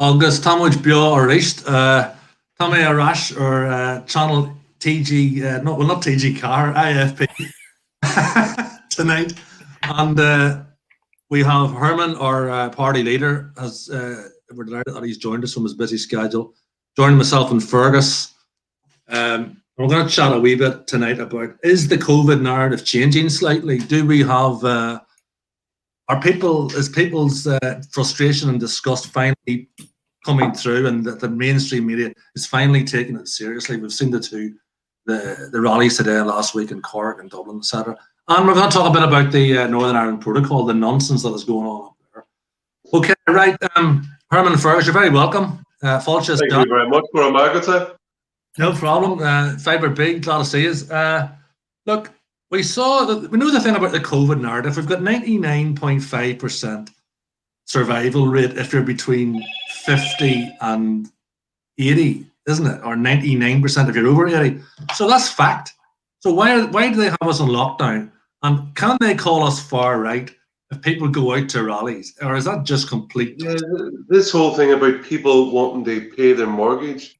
Agus Tamwich Bio or East, Tommy Arash or Channel TG, not TG Car, IFP tonight. And we have Herman, our party leader, as we're delighted that he's joined us from his busy schedule. Joining myself and Fergus. We're going to chat a wee bit tonight about, is the COVID narrative changing slightly? Do we have, is people's frustration and disgust finally coming through, and that the mainstream media is finally taking it seriously? We've seen the rallies today and last week in Cork and Dublin, etc. And we're going to talk a bit about the Northern Ireland Protocol, the nonsense that is going on up there. Okay, right. Herman and Fergus, you're very welcome. Thank you very much for a Margaret. No problem. Fiber big, glad to see us. Look, we know the thing about the COVID narrative. We've got 99.5% survival rate if you're between 50 and 80, isn't it? Or 99% if you're over 80. So that's fact. So why do they have us on lockdown? And can they call us far right if people go out to rallies? Or is that just complete? Yeah, this whole thing about people wanting to pay their mortgage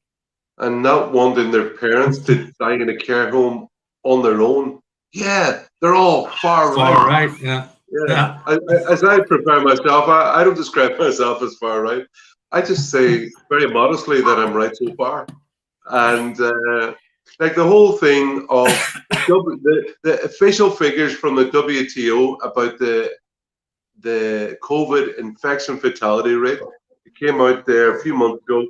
and not wanting their parents to die in a care home on their own. Yeah, they're all far right. Far right, yeah. As I prepare myself, I don't describe myself as far right. I just say very modestly that I'm right so far. And like the whole thing of the official figures from the WTO about the COVID infection fatality rate, it came out there a few months ago,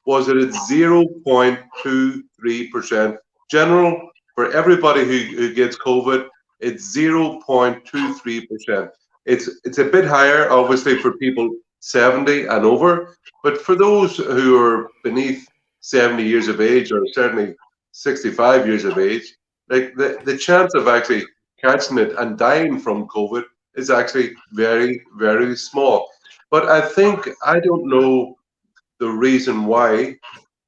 was it at 0.23%. General, for everybody who gets COVID, it's 0.23%. It's a bit higher, obviously, for people 70 and over, but for those who are beneath 70 years of age, or certainly 65 years of age, like the chance of actually catching it and dying from COVID is actually very, very small. But I don't know the reason why,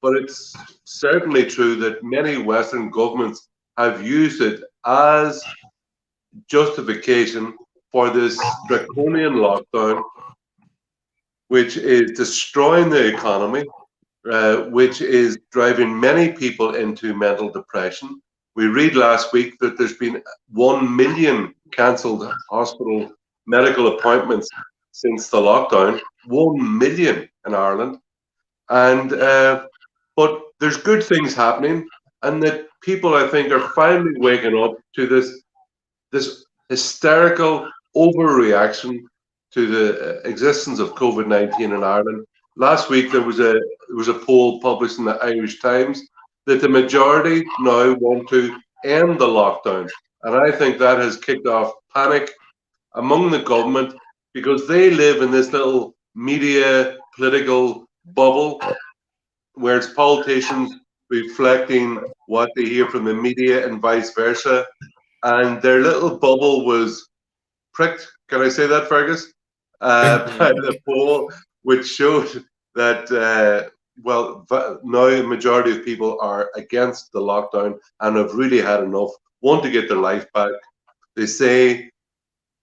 but it's certainly true that many Western governments have used it as justification for this draconian lockdown, which is destroying the economy, which is driving many people into mental depression. We read last week that there's been 1 million cancelled hospital medical appointments since the lockdown, 1 million in Ireland. And but there's good things happening, and that people, I think, are finally waking up to this hysterical overreaction to the existence of COVID-19 in Ireland. Last week there was a poll published in the Irish Times that the majority now want to end the lockdown, and I think that has kicked off panic among the government, because they live in this little media political bubble where it's politicians reflecting what they hear from the media and vice versa, and their little bubble was pricked, can I say that, Fergus, by the poll, which showed that now the majority of people are against the lockdown and have really had enough, want to get their life back. They say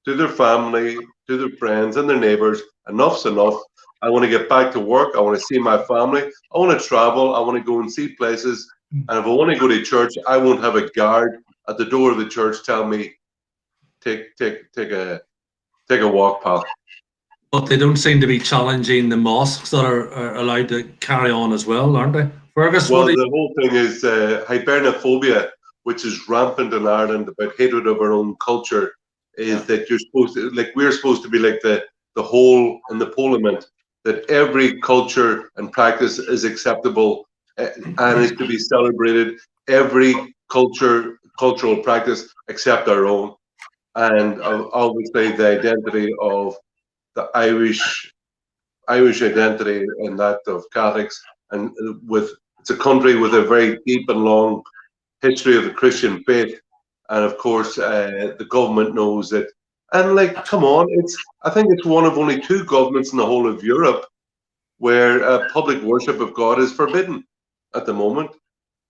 to their family, to their friends and their neighbours, enough's enough. I want to get back to work. I want to see my family. I want to travel. I want to go and see places. And if I want to go to church, I won't have a guard at the door of the church tell me, take a walk, pal. But they don't seem to be challenging the mosques that are allowed to carry on as well, aren't they? Fergus, well, the whole thing is hypernophobia, which is rampant in Ireland, about hatred of our own culture, is that you're supposed to, like, we're supposed to be like the hole in the parliament, that every culture and practice is acceptable and is to be celebrated. Every cultural practice except our own. And obviously the identity of the Irish identity and that of Catholics, and it's a country with a very deep and long history of the Christian faith, and of course the government knows it. And like, come on, I think it's one of only 2 governments in the whole of Europe where public worship of God is forbidden at the moment.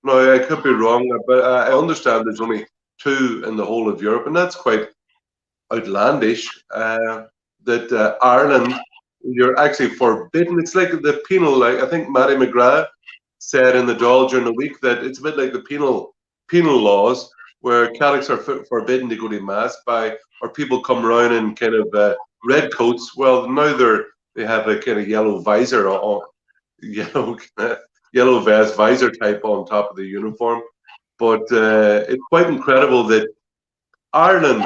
Now, I could be wrong, but I understand there's only 2 in the whole of Europe, and that's quite outlandish. That Ireland you're actually forbidden. It's like the penal, like I think Matty McGrath said in the Dáil during the week that it's a bit like the penal laws where Catholics are forbidden to go to mass by, or people come around in kind of red coats. Well, now they have a kind of yellow visor on, yellow vest visor type on top of the uniform. But it's quite incredible that Ireland,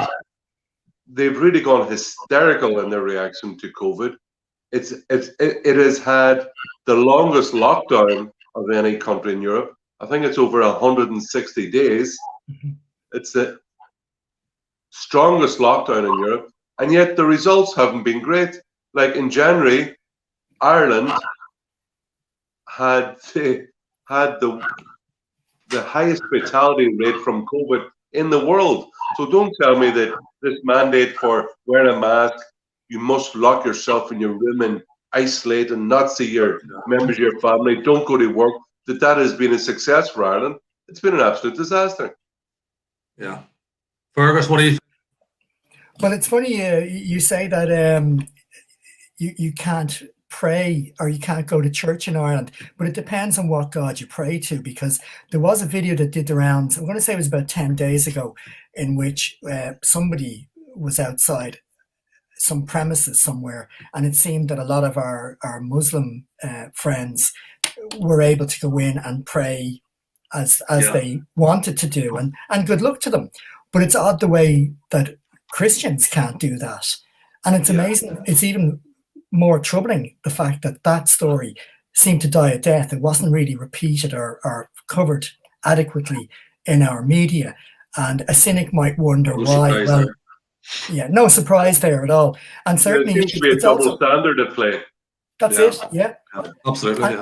they've really gone hysterical in their reaction to COVID. It has had the longest lockdown of any country in Europe. I think it's over 160 days. It's the strongest lockdown in Europe, and yet the results haven't been great. Like in January, Ireland had the highest fatality rate from COVID in the world. So don't tell me that this mandate for wearing a mask, you must lock yourself in your room and isolate and not see your members of your family, don't go to work, that has been a success for Ireland. It's been an absolute disaster. Yeah. Fergus, what do you think? Well, it's funny you say that you can't pray or you can't go to church in Ireland, but it depends on what God you pray to, because there was a video that did the rounds, I'm going to say it was about 10 days ago, in which somebody was outside some premises somewhere, and it seemed that a lot of our Muslim friends were able to go in and pray as they wanted to do, and good luck to them. But it's odd the way that Christians can't do that. And it's amazing. It's even more troubling, the fact that that story seemed to die a death. It wasn't really repeated or covered adequately in our media. And a cynic might wonder why. Well, no surprise there at all. And certainly there seems to be a double standard at play. That's it, Absolutely,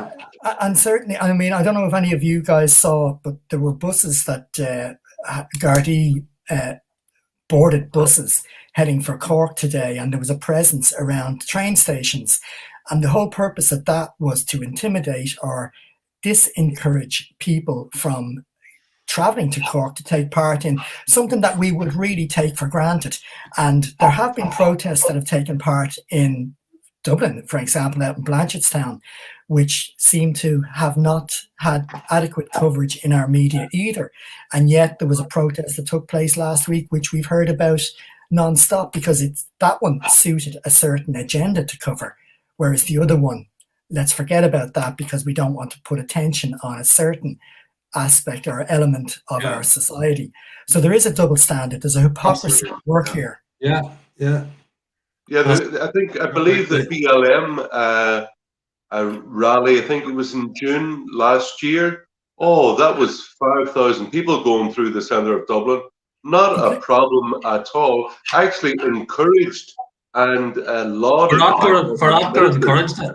And certainly, I mean, I don't know if any of you guys saw, but there were buses that Garda boarded buses heading for Cork today, and there was a presence around train stations. And the whole purpose of that was to intimidate or disencourage people from travelling to Cork to take part in something that we would really take for granted. And there have been protests that have taken part in Dublin, for example, out in Blanchardstown, which seem to have not had adequate coverage in our media either. And yet there was a protest that took place last week, which we've heard about non-stop, because that one suited a certain agenda to cover, whereas the other one, let's forget about that because we don't want to put attention on a certain aspect or element of our society. So there is a double standard. There's a hypocrisy at work here. I believe the BLM rally, I think it was in June last year. Oh, that was 5,000 people going through the centre of Dublin. Not a problem at all. Actually encouraged and lauded. For after encouraged it.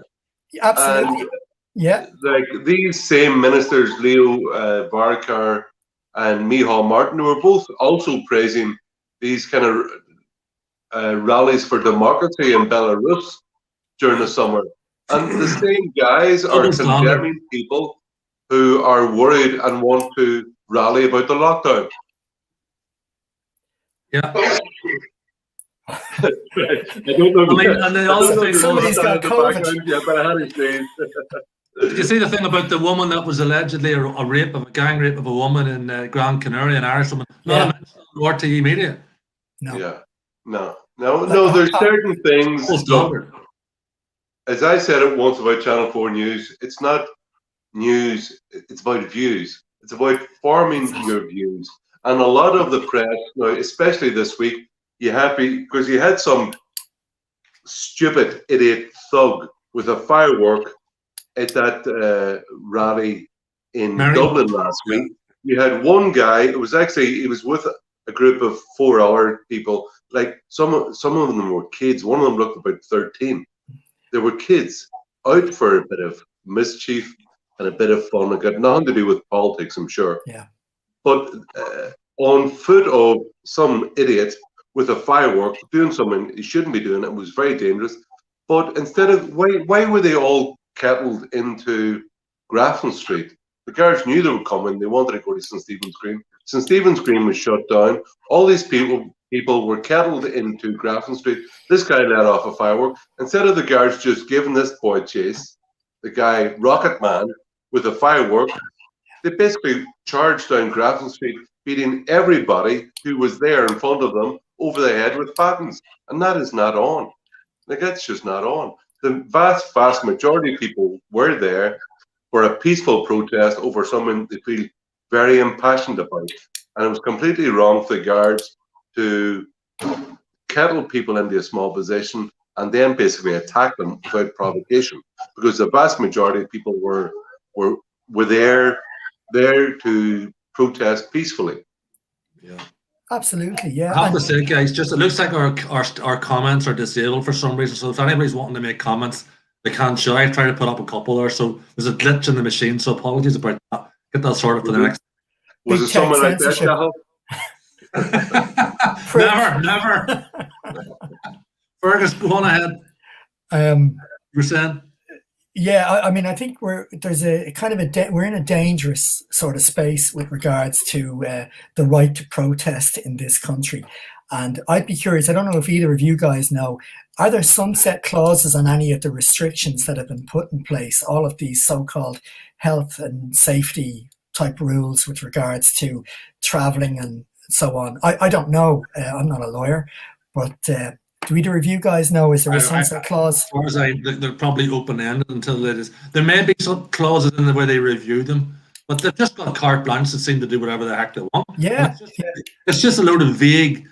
Absolutely. Like these same ministers, Leo Varadkar and Micheál Martin, were both also praising these kind of rallies for democracy in Belarus during the summer. And the same guys are condemning people who are worried and want to rally about the lockdown. I don't know. I mean, and the other thing, somebody's got COVID. But I had to say. Did you see the thing about the woman that was allegedly a gang rape of a woman in Grand Canaria, an Irish woman? Not a RTE media. No. No. There's certain things. As I said it once about Channel 4 News, it's not news, it's about views. It's about forming your views. And a lot of the press, now, especially this week, because you had some stupid idiot thug with a firework at that rally in Dublin last week. You had one guy, he was with a group of 4 other people. Like some of them were kids. One of them looked about 13. There were kids out for a bit of mischief and a bit of fun. It got nothing to do with politics, I'm sure. Yeah. But on foot of some idiot with a firework doing something he shouldn't be doing, it was very dangerous. But instead of why were they all kettled into Grafton Street? The guards knew they were coming. They wanted to go to St. Stephen's Green. St. Stephen's Green was shut down. All these people people were kettled into Grafton Street. This guy let off a firework. Instead of the guards just giving this boy chase, the guy, Rocket Man, with a firework, they basically charged down Grafton Street, beating everybody who was there in front of them over the head with batons. And that is not on. Like, that's just not on. The vast, vast majority of people were there for a peaceful protest over something they feel very impassioned about. And it was completely wrong for the guards to kettle people into a small position and then basically attack them without provocation, because the vast majority of people were there to protest peacefully. Yeah. Absolutely, yeah. I have to say, guys, just it looks like our comments are disabled for some reason. So if anybody's wanting to make comments, they can't show. I tried to put up a couple there, so there's a glitch in the machine. So apologies about that. Get that sorted for the next. Was it someone like that, Cahill? Never. Fergus, go on ahead. You're saying? Yeah, I mean, I think we're in a dangerous sort of space with regards to the right to protest in this country. And I'd be curious, I don't know if either of you guys know, are there sunset clauses on any of the restrictions that have been put in place, all of these so-called health and safety type rules with regards to traveling and so on? I don't know. I'm not a lawyer, but do either of you guys know, is there a sunset clause? As far as they're probably open-ended until it is. There may be some clauses in the way they review them, but they've just got carte blanche that seem to do whatever the heck they want. Yeah. It's just a load of vague.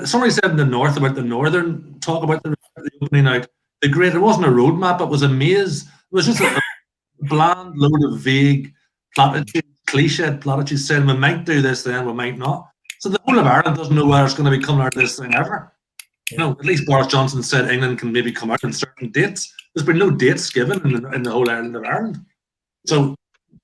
Somebody said in the north about the northern talk about the opening out. The great. It wasn't a roadmap. It was a maze. It was just a bland load of vague platitudes, cliched platitudes saying we might do this, then we might not. So the whole of Ireland doesn't know where it's going to be coming out of this thing ever. Yeah. No, at least Boris Johnson said England can maybe come out on certain dates. There's been no dates given in the whole island of Ireland. So,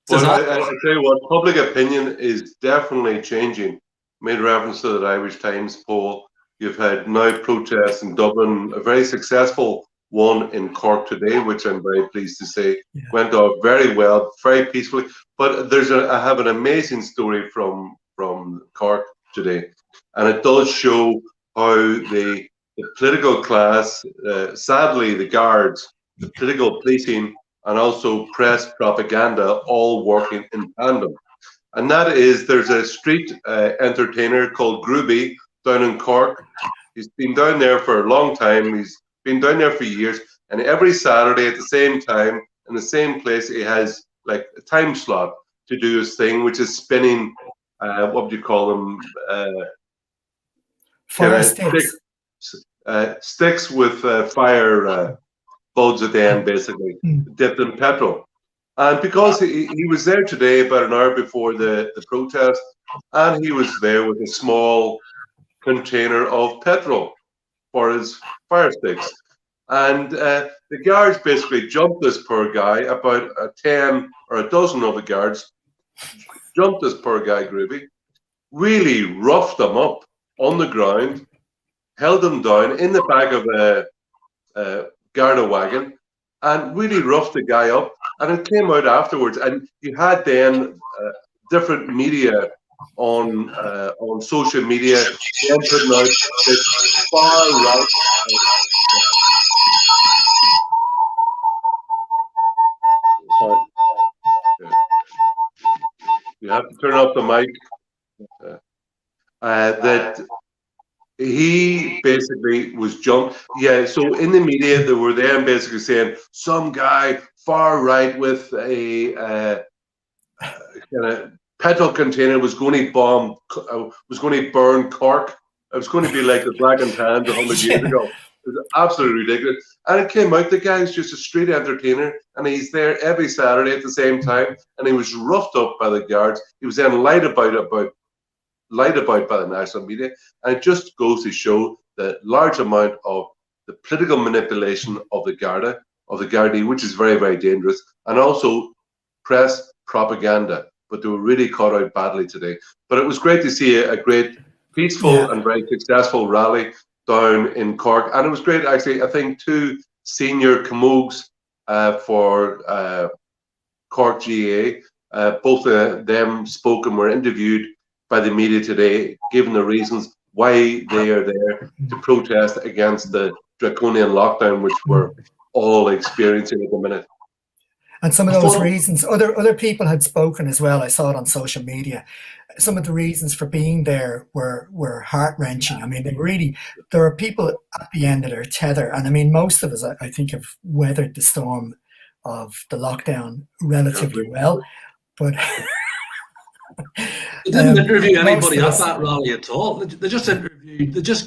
well, I tell you what, public opinion is definitely changing. Made reference to the Irish Times poll. You've had now protests in Dublin, a very successful one in Cork today, which I'm very pleased to say went off very well, very peacefully. But I have an amazing story from Cork today, and it does show how the political class, sadly the guards, the political policing, and also press propaganda all working in tandem. And that is, there's a street entertainer called Groovy down in Cork. He's been down there for a long time. He's been down there for years. And every Saturday at the same time, in the same place, he has like a time slot to do his thing, which is spinning, what would you call them? Fire sticks. Sticks with fire buds at the end, basically, dipped in petrol. And because he was there today about an hour before the protest, and he was there with a small container of petrol for his fire sticks. And the guards basically jumped this poor guy, about 10 or a dozen of the guards jumped this poor guy, Groovy, really roughed him up on the ground, held him down in the back of a Garda wagon, and really roughed the guy up. And it came out afterwards, and you had then different media on social media then putting out this far right. You have to turn off the mic. That he basically was jumped. Yeah, so in the media, they were then basically saying some guy far right with a kind of petrol container was going to bomb, was going to burn Cork. It was going to be like the Black and Tans 100 years ago. It was absolutely ridiculous. And it came out, the guy's just a street entertainer, and he's there every Saturday at the same time, and he was roughed up by the guards. He was then lied about by the national media, and it just goes to show the large amount of the political manipulation of the Garda, which is very, very dangerous, and also press propaganda. But they were really caught out badly today. But it was great to see a great, peaceful and very successful rally down in Cork, and it was great actually. I think 2 senior camogues for Cork GA, both of them spoke and were interviewed by the media today, given the reasons why they are there to protest against the draconian lockdown, which we're all experiencing at the minute. And some of those reasons, other people had spoken as well. I saw it on social media. Some of the reasons for being there were heart-wrenching. I mean, there are people at the end of their tether. And I mean, most of us, I think, have weathered the storm of the lockdown relatively well. But they didn't interview anybody at that rally at all. They just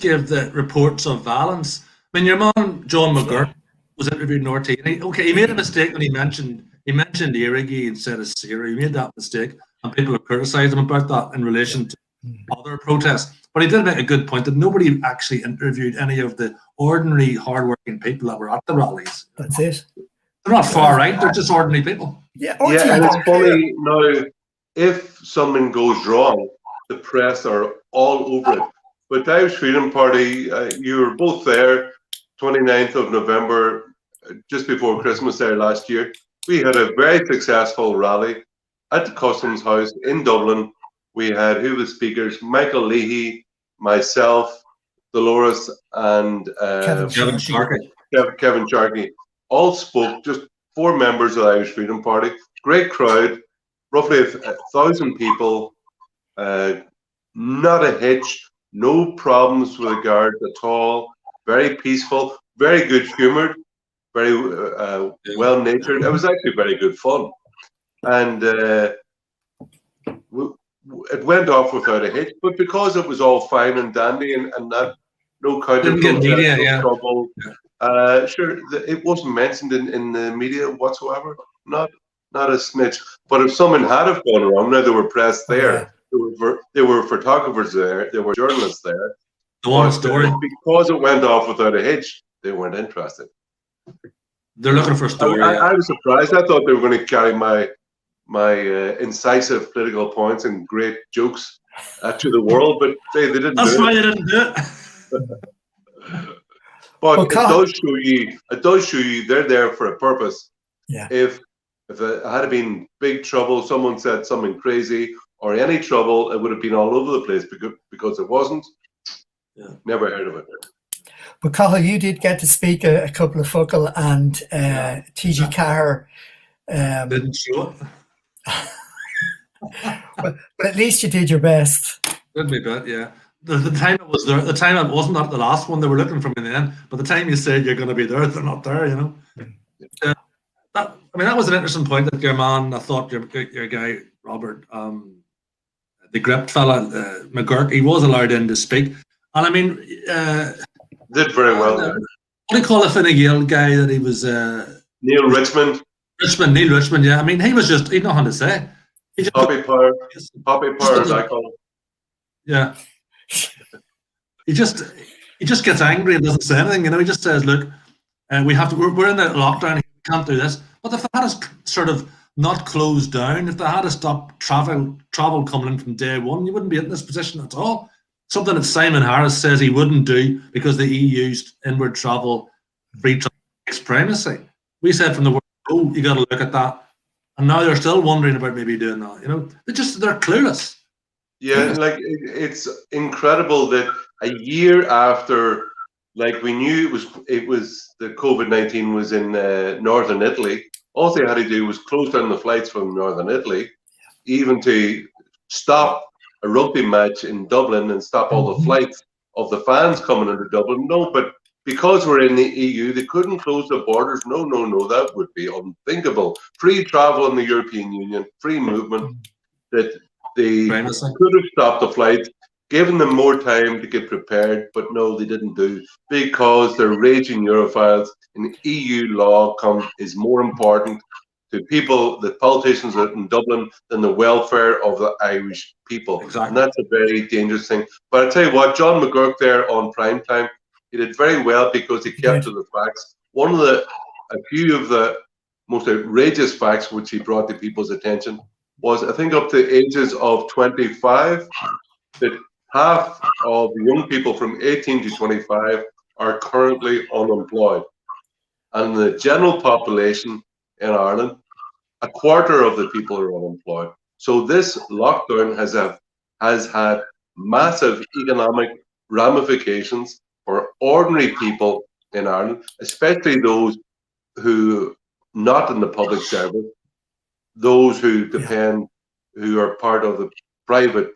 gave the reports of violence. I mean, your man, John McGurk, was interviewed in RT. And he made a mistake when he mentioned Irigi instead of Syria. He made that mistake, and people have criticised him about that in relation to other protests. But he did make a good point that nobody actually interviewed any of the ordinary, hardworking people that were at the rallies. That's it. They're not far right. They're just ordinary people. Yeah, and it's funny now. If something goes wrong, the press are all over it. But the Irish Freedom Party, you were both there, 29th of November, just before Christmas there last year. We had a very successful rally at the Customs House in Dublin. We had, who was speakers? Michael Leahy, myself, Dolores, and Kevin Sharkey. Kevin Sharkey all spoke, just 4 members of the Irish Freedom Party. Great crowd. Roughly 1,000 people, not a hitch, no problems with the guards at all, very peaceful, very good humoured, very well-natured. It was actually very good fun. And it went off without a hitch, but because it was all fine and dandy and that no counter-protest, no trouble, sure, it wasn't mentioned in the media whatsoever, not a snitch. But if something had have gone wrong, now there were press there, there were photographers there, there were journalists there. One story. Because it went off without a hitch, they weren't interested. They're looking for a story. I was surprised. I thought they were going to carry my incisive political points and great jokes to the world, but they didn't. That's why they didn't do it. But it does show you they're there for a purpose. Yeah. If it had been big trouble, someone said something crazy, or any trouble, it would have been all over the place because it wasn't. Yeah. Never heard of it. But Cathal, you did get to speak a couple of Focal and TG Carr. Didn't show it. but at least you did your best. Did me bit, yeah. The time it was there, the time it wasn't at the last one, they were looking for me then. But the time you said you're going to be there, they're not there, you know. That was an interesting point that your man, I thought your guy, Robert, the gripped fella, McGurk, he was allowed in to speak. And I mean... did very well. What do you call the Fine Gael guy that he was... Neil Richmond. Neil Richmond, yeah. I mean, he was just, he had nothing to say. Poppy power, as I call it. Yeah. He just gets angry and doesn't say anything, you know. He just says, look, we're in the lockdown, we can't do this. But if they had us sort of not closed down, if they had to stop travel coming in from day one, you wouldn't be in this position at all. Something that Simon Harris says he wouldn't do because the EU's inward travel, free travel takes primacy. We said from the word go, you got to look at that. And now they're still wondering about maybe doing that. You know, they're clueless. Yeah, like it's incredible that a year after, like we knew it was the COVID-19 was in northern Italy. All they had to do was close down the flights from northern Italy, even to stop a rugby match in Dublin and stop all the flights of the fans coming into Dublin. No, but because we're in the EU, they couldn't close the borders. No, that would be unthinkable. Free travel in the European Union, free movement, that they could have stopped the flight, given them more time to get prepared, but no, they didn't do, because they're raging Europhiles, and EU law is more important to people, the politicians in Dublin, than the welfare of the Irish people. Exactly. And that's a very dangerous thing. But I tell you what, John McGurk there on prime time, he did very well because he kept to the facts. A few of the most outrageous facts which he brought to people's attention was, I think, up to ages of 25, that half of the young people from 18 to 25 are currently unemployed. And the general population in Ireland, a quarter of the people are unemployed. So this lockdown has had massive economic ramifications for ordinary people in Ireland, especially those who not in the public service, those who depend, who are part of the private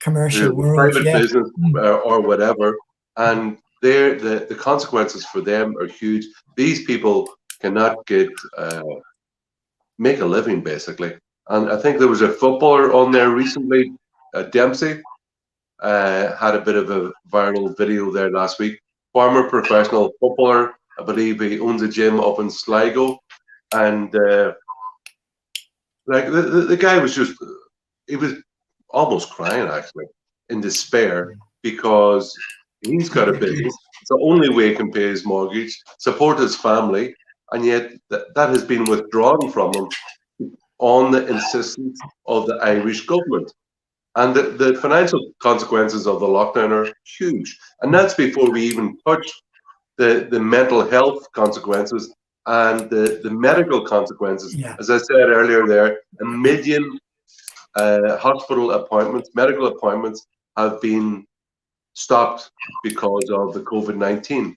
commercial world, private business or whatever, and the consequences for them are huge. These people cannot make a living, basically. And I think there was a footballer on there recently, Dempsey, had a bit of a viral video there last week. Former professional footballer, I believe he owns a gym up in Sligo, and like the guy was he was almost crying, actually, in despair, because he's got a business. It's the only way he can pay his mortgage, support his family, and yet that has been withdrawn from him on the insistence of the Irish government. And the financial consequences of the lockdown are huge. And that's before we even touch the mental health consequences and the medical consequences. Yeah. As I said earlier there, 1 million hospital appointments, medical appointments have been stopped because of the COVID-19.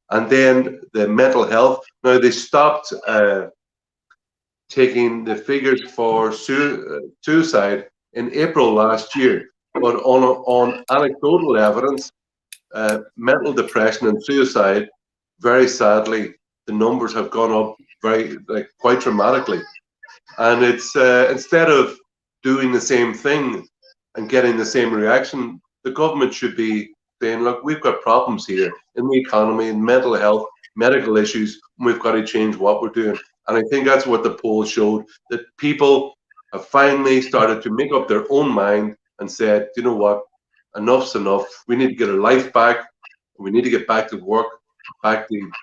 And then the mental health, now they stopped taking the figures for suicide in April last year, but on anecdotal evidence, mental depression and suicide, very sadly, the numbers have gone up quite dramatically. And it's instead of doing the same thing and getting the same reaction, the government should be saying, look, we've got problems here in the economy, in mental health, medical issues, and we've got to change what we're doing. And I think that's what the poll showed, that people have finally started to make up their own mind and said, you know what, enough's enough. We need to get our life back. We need to get back to work,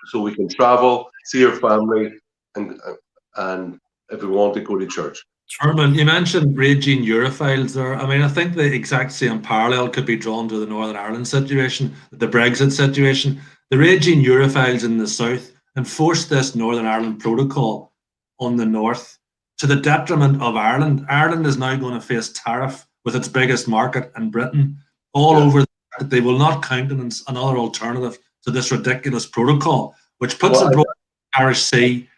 so we can travel, see our family, and if we want to go to church. Herman, you mentioned raging Europhiles there. I mean, I think the exact same parallel could be drawn to the Northern Ireland situation, the Brexit situation. The raging Europhiles in the south enforced this Northern Ireland protocol on the north to the detriment of Ireland. Ireland is now going to face tariff with its biggest market in Britain all over. They will not countenance another alternative to this ridiculous protocol, which puts a broad Irish Sea,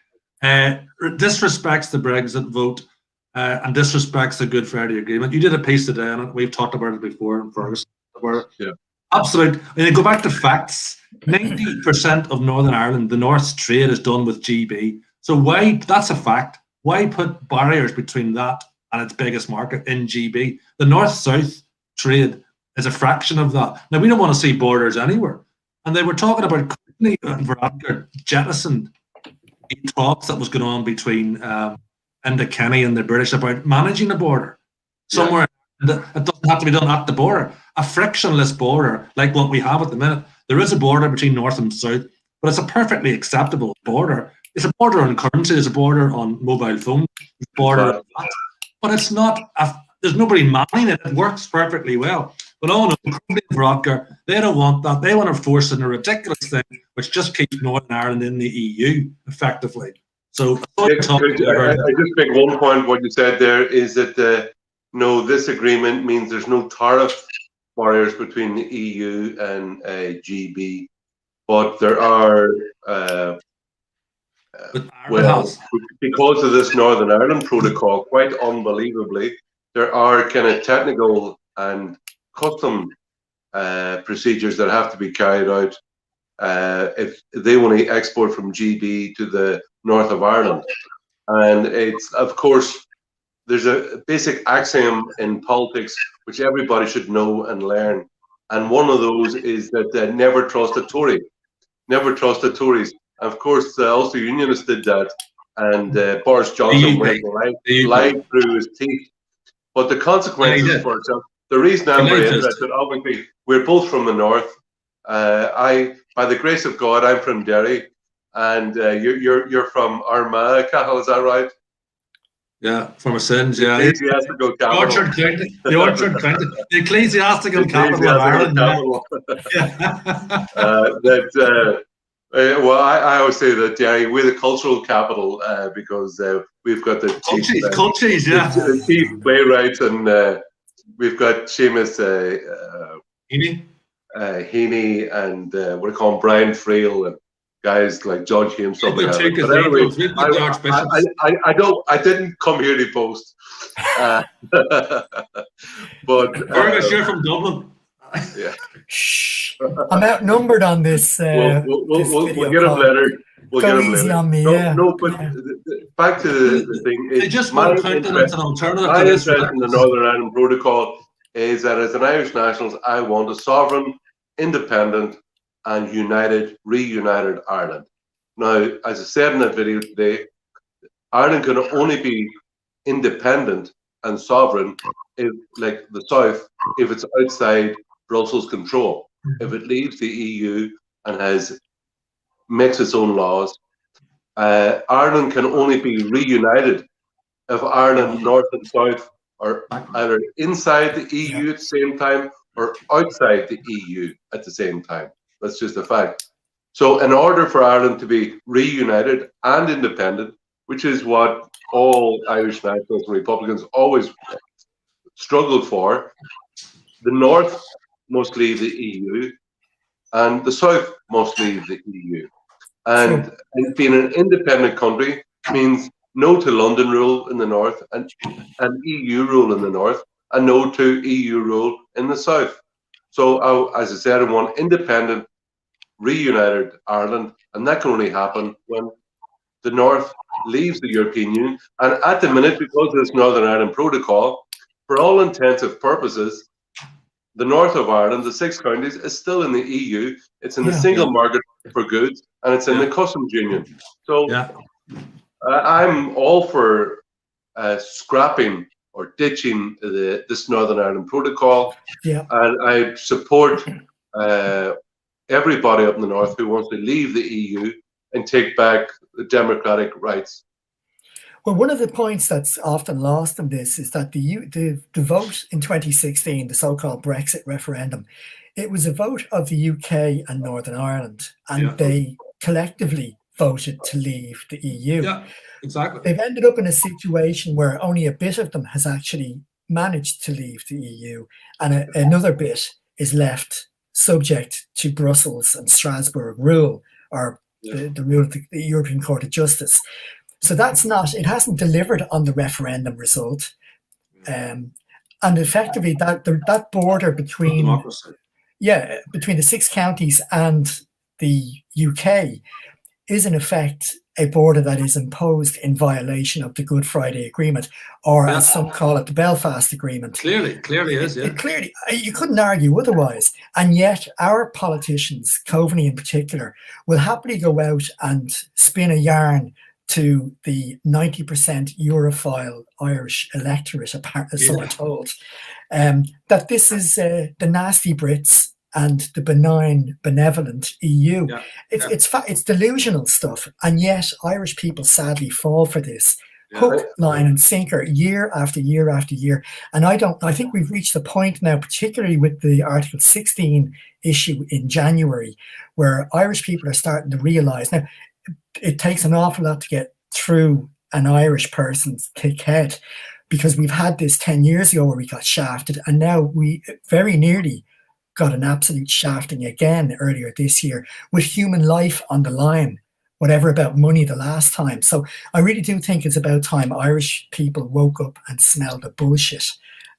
disrespects the Brexit vote, and disrespects the Good Friday Agreement. You did a piece today on it. We've talked about it before in Ferguson. Absolute. I mean, go back to facts. 90% of Northern Ireland, the North's trade is done with GB. So why? That's a fact. Why put barriers between that and its biggest market in GB? The North-South trade is a fraction of that. Now, we don't want to see borders anywhere. And they were talking about Courtney and Varadkar jettisoned the talks that was going on between Enda Kenny and the British about managing a border somewhere. It doesn't have to be done at the border. A frictionless border, like what we have at the minute. There is a border between North and South, but it's a perfectly acceptable border. It's a border on currency, it's a border on mobile phones, it's a border on that. But it's not, there's nobody manning it. It works perfectly well. But oh no, Courtney and Varadkar, they don't want that. They want to force in a ridiculous thing which just keeps Northern Ireland in the EU, effectively. So I just make one point. What you said there is that no, this agreement means there's no tariff barriers between the EU and GB, but there are because of this Northern Ireland protocol, quite unbelievably, there are kind of technical and custom procedures that have to be carried out if they want to export from GB to the north of Ireland. And it's, of course, there's a basic axiom in politics which everybody should know and learn. And one of those is that never trust a Tory. Never trust the Tories. And of course, the Ulster Unionists did that. And Boris Johnson went live through his teeth. But the consequences for itself, the reason I'm very interested, obviously, we're both from the north. By the grace of God, I'm from Derry. And you're from Armagh, Cathal, is that right? Yeah, from a sins, yeah. The ecclesiastical capital. The ecclesiastical capital of Ireland. Well, I always say that we're the cultural capital because we've got the chief playwrights, and we've got Seamus Heaney and what do you call him, Brian Friel and guys like John Hume, stuff like that. Two But anyway, cathedrals, we've got the archbishops. I didn't come here to boast. But Fergus, you're from Dublin. yeah. Shh. I'm outnumbered on this. We'll get him later. We'll Go get him easy later. on me, No, yeah. no, but back to the thing. They just want countenance an alternative my to this. interest in the Northern Ireland Protocol is that as an Irish nationalist, I want a sovereign, independent, and reunited Ireland. Now, as I said in that video today, Ireland can only be independent and sovereign if, like the South, if it's outside Brussels control. If it leaves the EU and makes its own laws, Ireland can only be reunited if Ireland, North and South, are either inside the EU at the same time or outside the EU at the same time. That's just a fact. So in order for Ireland to be reunited and independent, which is what all Irish nationalists and Republicans always struggled for, the North must leave the EU and the South must leave the EU. And being an independent country means no to London rule in the North and EU rule in the North and no to EU rule in the South. So as I said, I want independent, reunited Ireland, and that can only happen when the North leaves the European Union. And at the minute, because of this Northern Ireland Protocol, for all intensive purposes, the north of Ireland, the 6 counties, is still in the EU. It's in the single market for goods, and it's in the customs union. So I'm all for scrapping or ditching this Northern Ireland Protocol, and I support everybody up in the north who wants to leave the EU and take back the democratic rights. Well, one of the points that's often lost in this is that the vote in 2016, the so-called Brexit referendum, it was a vote of the UK and Northern Ireland, and they collectively voted to leave the EU. Yeah, exactly. They've ended up in a situation where only a bit of them has actually managed to leave the EU, and another bit is left subject to Brussels and Strasbourg rule, or the rule of the European Court of Justice. So it hasn't delivered on the referendum result. And effectively that border between the 6 counties and the UK is in effect a border that is imposed in violation of the Good Friday Agreement, or as some call it, the Belfast Agreement. Clearly is, yeah. Clearly, you couldn't argue otherwise. And yet our politicians, Coveney in particular, will happily go out and spin a yarn to the 90% Europhile Irish electorate, apparently, so we're told, that this is the nasty Brits and the benign, benevolent EU. It's delusional stuff, and yet Irish people sadly fall for this hook, line, and sinker year after year after year. And I think we've reached a point now, particularly with the Article 16 issue in January, where Irish people are starting to realise now. It takes an awful lot to get through an Irish person's thick head, because we've had this 10 years ago where we got shafted, and now we very nearly got an absolute shafting again earlier this year with human life on the line, whatever about money the last time. So I really do think it's about time Irish people woke up and smelled the bullshit.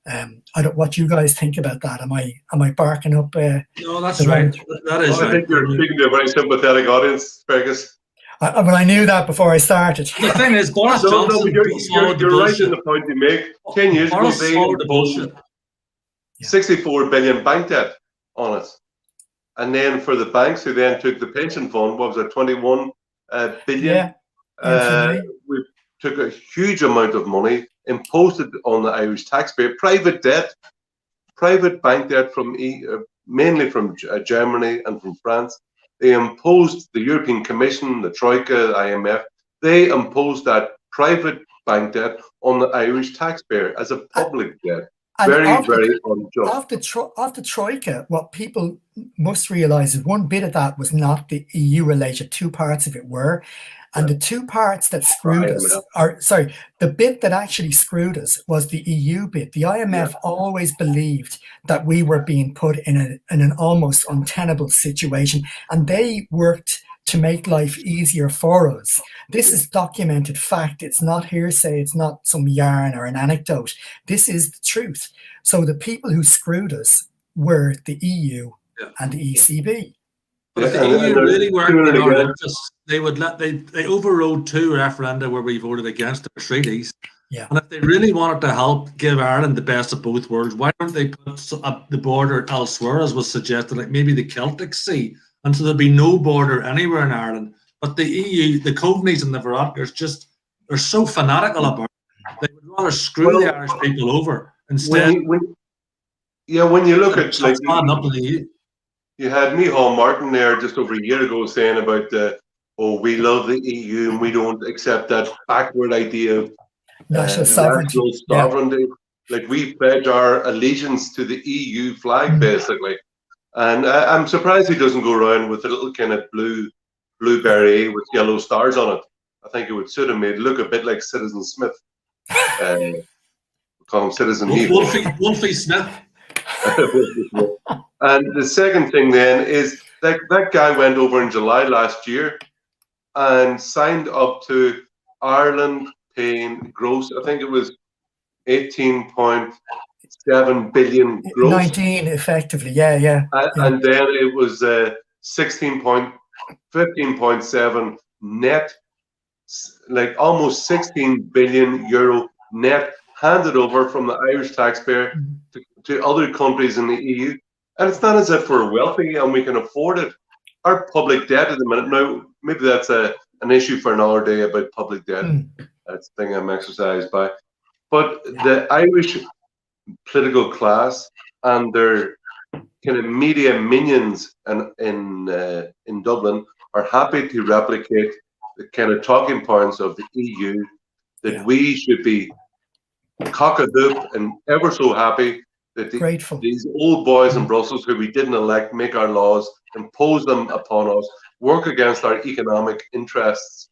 I don't what you guys think about that. Am I barking up? No, that's right. That is right. I think you're speaking to a very sympathetic audience, Fergus. But I knew that before I started. The thing is, Boris Johnson you're right in the point you make. 10 years ago, they bullshit. 64 billion bank debt on it. And then for the banks who then took the pension fund, what was it, 21 billion? We took a huge amount of money, imposed it on the Irish taxpayer, private bank debt from mainly from Germany and from France. They imposed, the European Commission, the Troika, the IMF, they imposed that private bank debt on the Irish taxpayer as a public debt. And very, of the, very unjust. of the Troika, what people must realise is one bit of that was not the EU related. Two parts of it were. And the two parts that screwed us, or sorry, the bit that actually screwed us was the EU bit. The IMF always believed that we were being put in an almost untenable situation, and they worked to make life easier for us. This is documented fact. It's not hearsay. It's not some yarn or an anecdote. This is the truth. So the people who screwed us were the EU and the ECB. But if the EU really worked in our interests, they overrode 2 referenda where we voted against the treaties. Yeah. And if they really wanted to help give Ireland the best of both worlds, why don't they put the border elsewhere, as was suggested, like maybe the Celtic Sea, and so there'd be no border anywhere in Ireland? But the EU, the Coveneys and the Veronikas are so fanatical about it. They would rather screw the Irish people over instead. When you look at like up to the EU. You had Micheál Martin there just over a year ago saying about we love the EU and we don't accept that backward idea of national sovereignty. Like we pledge our allegiance to the EU flag, basically. And I'm surprised he doesn't go around with a little kind of blue beret with yellow stars on it. I think it would suit him. He'd look a bit like Citizen Smith. We call him Citizen Wolfie Smith. And the second thing then is that guy went over in July last year and signed up to Ireland paying gross, I think it was 18.7 billion gross. 19 effectively, yeah. And then it was 15.7 net, like almost 16 billion euro net handed over from the Irish taxpayer to other countries in the EU. And it's not as if we're wealthy and we can afford it. Our public debt at the minute, now maybe that's an issue for another day about public debt. That's the thing I'm exercised by. But the Irish political class and their kind of media minions in Dublin are happy to replicate the kind of talking points of the EU, that we should be cock-a-doop and ever so happy that these old boys in Brussels who we didn't elect make our laws, impose them upon us, work against our economic interests,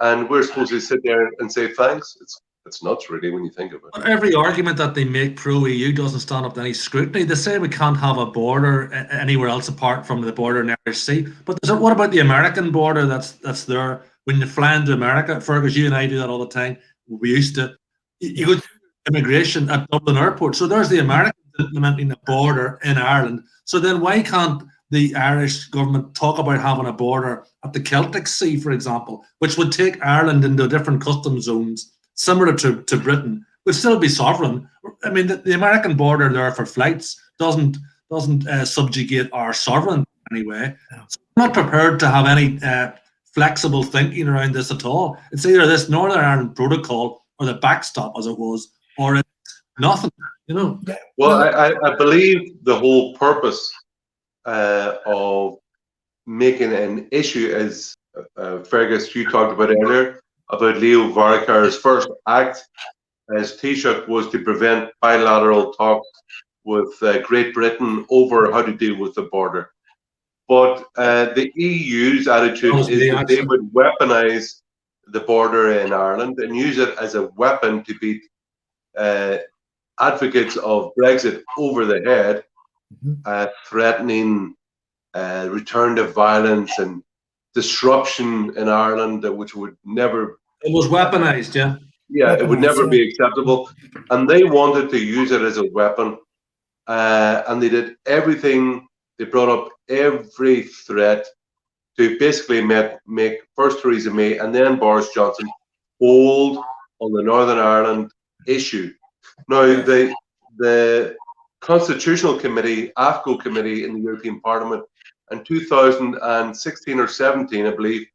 and we're supposed to sit there and say thanks. It's nuts, really, when you think of it. But every argument that they make pro-EU doesn't stand up to any scrutiny. They say we can't have a border anywhere else apart from the border in the Irish Sea. But what about the American border that's there? When you fly into America, Fergus, you and I do that all the time. We used to. You go to immigration at Dublin Airport. So there's the Americans implementing a border in Ireland. So then why can't the Irish government talk about having a border at the Celtic Sea, for example, which would take Ireland into different custom zones, similar to Britain, would still be sovereign? I mean, the American border there for flights doesn't subjugate our sovereignty anyway. So I'm not prepared to have any flexible thinking around this at all. It's either this Northern Ireland Protocol or the backstop, as it was, or it's nothing, Well, I believe the whole purpose of making an issue, as Fergus, you talked about earlier, about Leo Varadkar's first act as Taoiseach was to prevent bilateral talks with Great Britain over how to deal with the border. But the EU's attitude is that they would weaponize the border in Ireland and use it as a weapon to beat advocates of Brexit over the head, threatening return to violence and disruption in Ireland, which would never... It was weaponized, yeah. Yeah, it would never be acceptable. And they wanted to use it as a weapon. And they did everything. They brought up every threat to basically make first Theresa May and then Boris Johnson hold on the Northern Ireland issue. Now, the Constitutional Committee, AFCO Committee in the European Parliament, in 2016 or 17, I believe,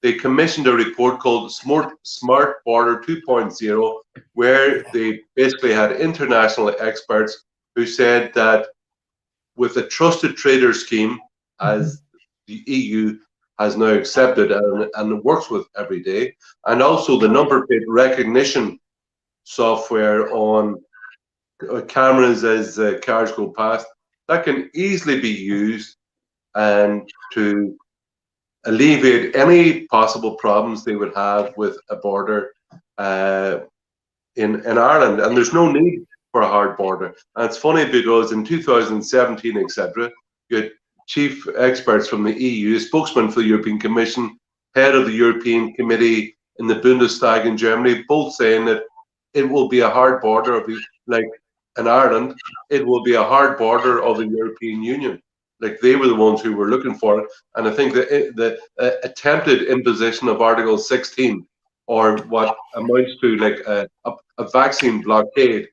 they commissioned a report called Smart Border 2.0, where they basically had international experts who said that with a trusted trader scheme, as the EU has now accepted and works with every day, and also the number plate recognition software on cameras as cars go past. That can easily be used and to alleviate any possible problems they would have with a border in Ireland. And there's no need for a hard border. And it's funny because in 2017, etc., you had chief experts from the EU, spokesman for the European Commission, head of the European Committee in the Bundestag in Germany, both saying that it will be a hard border, like in Ireland, it will be a hard border of the European Union. Like they were the ones who were looking for it. And I think the attempted imposition of Article 16, or what amounts to like a vaccine blockade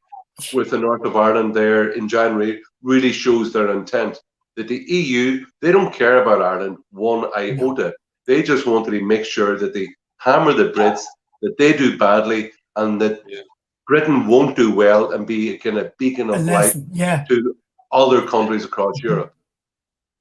with the north of Ireland there in January, really shows their intent. That the EU, they don't care about Ireland one iota. They just wanted to make sure that they hammer the Brits, that they do badly, and that Britain won't do well and be a kind of beacon of light to other countries across Europe.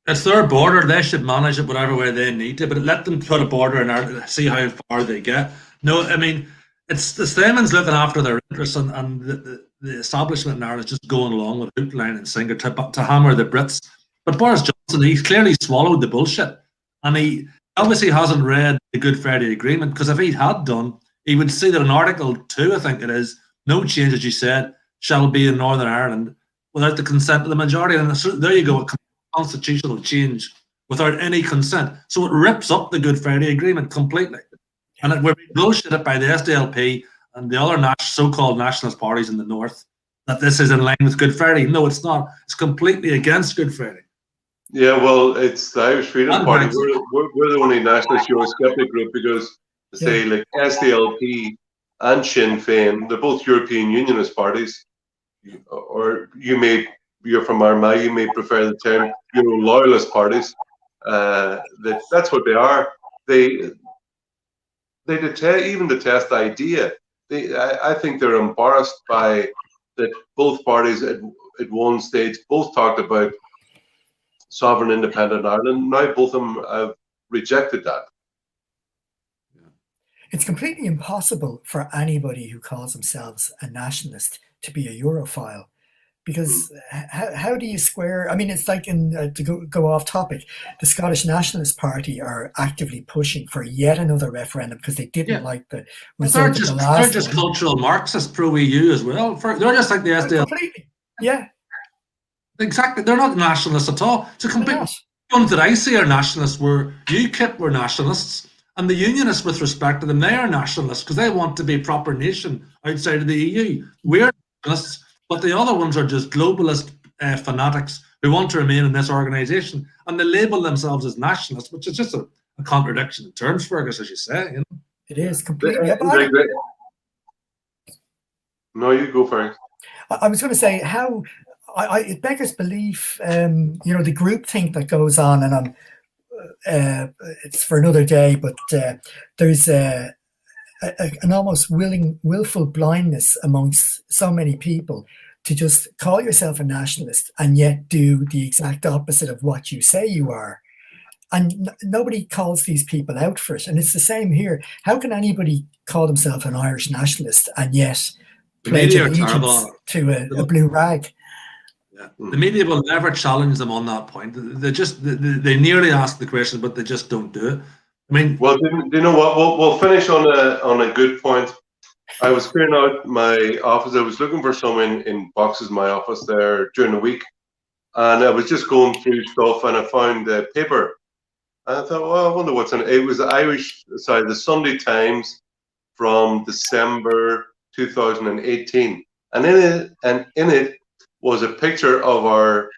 It's their border. They should manage it whatever way they need to, but let them put a border in Ireland, see how far they get. No, I mean, it's the Steinmann's looking after their interests, and the establishment in Ireland is just going along with hook, line and sinker to hammer the Brits. But Boris Johnson, he's clearly swallowed the bullshit, and he obviously hasn't read the Good Friday Agreement, because if he had done, he would see that in Article 2, I think it is, no change, as you said, shall be in Northern Ireland without the consent of the majority. And so there you go, a constitutional change without any consent. So it rips up the Good Friday Agreement completely. And we're being bullshitted by the SDLP and the other so-called nationalist parties in the north that this is in line with Good Friday. No, it's not. It's completely against Good Friday. Yeah, well, it's the Irish Freedom Party. We're the only nationalist Eurosceptic group because, say, like SDLP and Sinn Féin, they're both European Unionist parties. Or you're from Armagh, you may prefer the term Euro loyalist parties. That's what they are. They even detest the idea. I think they're embarrassed by that both parties at one stage both talked about sovereign independent Ireland. Now both of them have rejected that. It's completely impossible for anybody who calls themselves a nationalist to be a Europhile, because how do you square? I mean, it's like to go off topic, the Scottish Nationalist Party are actively pushing for yet another referendum because they didn't like the result of the last one. They're just cultural Marxists, pro-EU as well. They're just like the SDL. Completely, yeah. Exactly, they're not nationalists at all. It's a complete. The ones that I see are nationalists were UKIP were nationalists, and the Unionists, with respect to them, they are nationalists because they want to be a proper nation outside of the EU. We're nationalists, but the other ones are just globalist fanatics who want to remain in this organisation, and they label themselves as nationalists, which is just a contradiction in terms, Fergus, as you say. You know, it is completely. No, you go first. I was going to say how. It beggars belief, the groupthink that goes on, and it's for another day, but there's an almost willful blindness amongst so many people to just call yourself a nationalist and yet do the exact opposite of what you say you are. And nobody calls these people out for it. And it's the same here. How can anybody call themselves an Irish nationalist and yet pledge allegiance to a blue rag? Yeah. The media will never challenge them on that point. They nearly ask the question, but they just don't do it. I mean, well, do you know what? We'll finish on a good point. I was clearing out my office. I was looking for someone in boxes in my office there during the week, and I was just going through stuff, and I found a paper. And I thought, well, I wonder what's in it. It was the Sunday Times from December 2018, and in it was a picture of our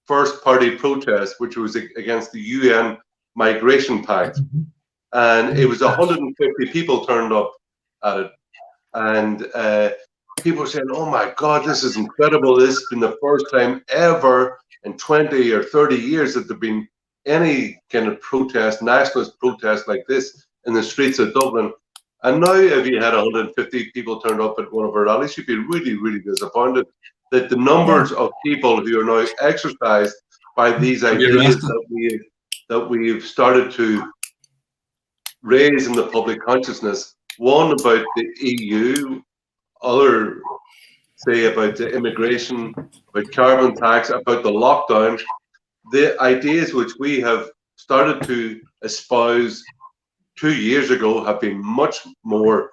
first party protest, which was against the UN Migration Pact. And it was 150 people turned up at it. And people were saying, oh my God, this is incredible. This has been the first time ever in 20 or 30 years that there've been any kind of protest, nationalist protest like this in the streets of Dublin. And now if you had 150 people turned up at one of our rallies, you'd be really, really disappointed that the numbers of people who are now exercised by these ideas that we've started to raise in the public consciousness, one about the EU, other say about the immigration, about carbon tax, about the lockdown, the ideas which we have started to espouse 2 years ago have been much more,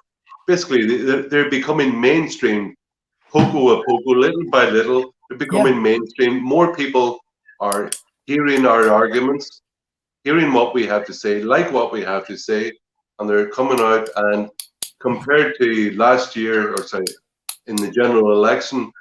basically, they're becoming mainstream, poco a poco, little by little, they're becoming mainstream. More people are hearing our arguments, hearing what we have to say, like what we have to say, and they're coming out. And compared to last year, or say in the general election,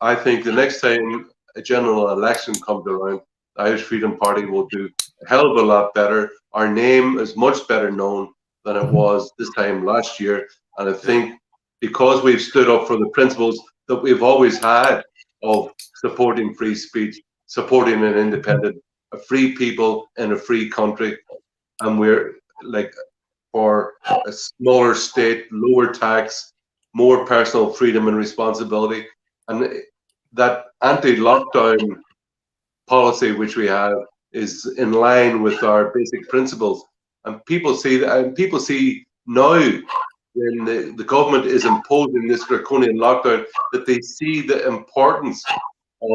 I think the next time a general election comes around, the Irish Freedom Party will do a hell of a lot better. Our name is much better known than it was this time last year. And I think because we've stood up for the principles that we've always had of supporting free speech, supporting an independent, a free people in a free country, and we're like for a smaller state, lower tax, more personal freedom and responsibility, and that anti-lockdown policy which we have is in line with our basic principles. And people see that, and people see now when the government is imposing this draconian lockdown, that they see the importance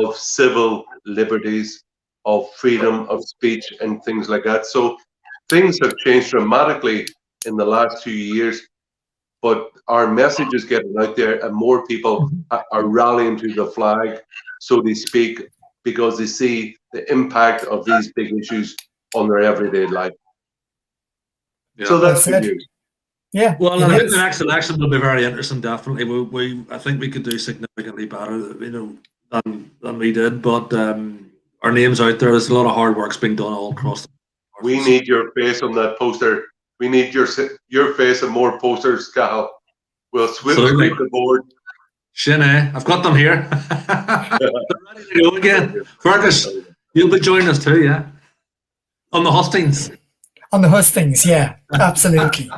of civil liberties, of freedom of speech and things like that. So things have changed dramatically in the last 2 years, but our message is getting out there and more people are rallying to the flag, so to speak, because they see the impact of these big issues on their everyday life. Yeah. So that's good news. Yeah. Well, I think the next election will be very interesting. Definitely, I think we could do significantly better, than we did. But our names out there. There's a lot of hard work's being done all across. We need your face on that poster. We need your face and more posters, Cal. We'll sweep the board. Shinny, I've got them here. They're ready to go again. Fergus, you'll be joining us too, yeah? On the hustings. On the hustings, yeah, absolutely.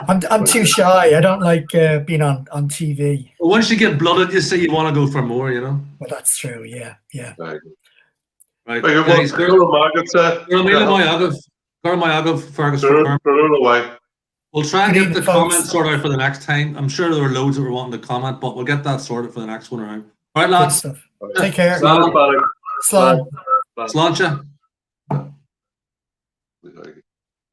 I'm too shy. I don't like being on TV. Well, once you get blooded, you say you want to go for more, you know? Well, that's true, yeah. Right. Fergus. We'll try and get the comments sorted out for the next time. I'm sure there were loads that were wanting to comment, but we'll get that sorted for the next one around. All right, lads. Take care. Slán. Slán. Sláncha.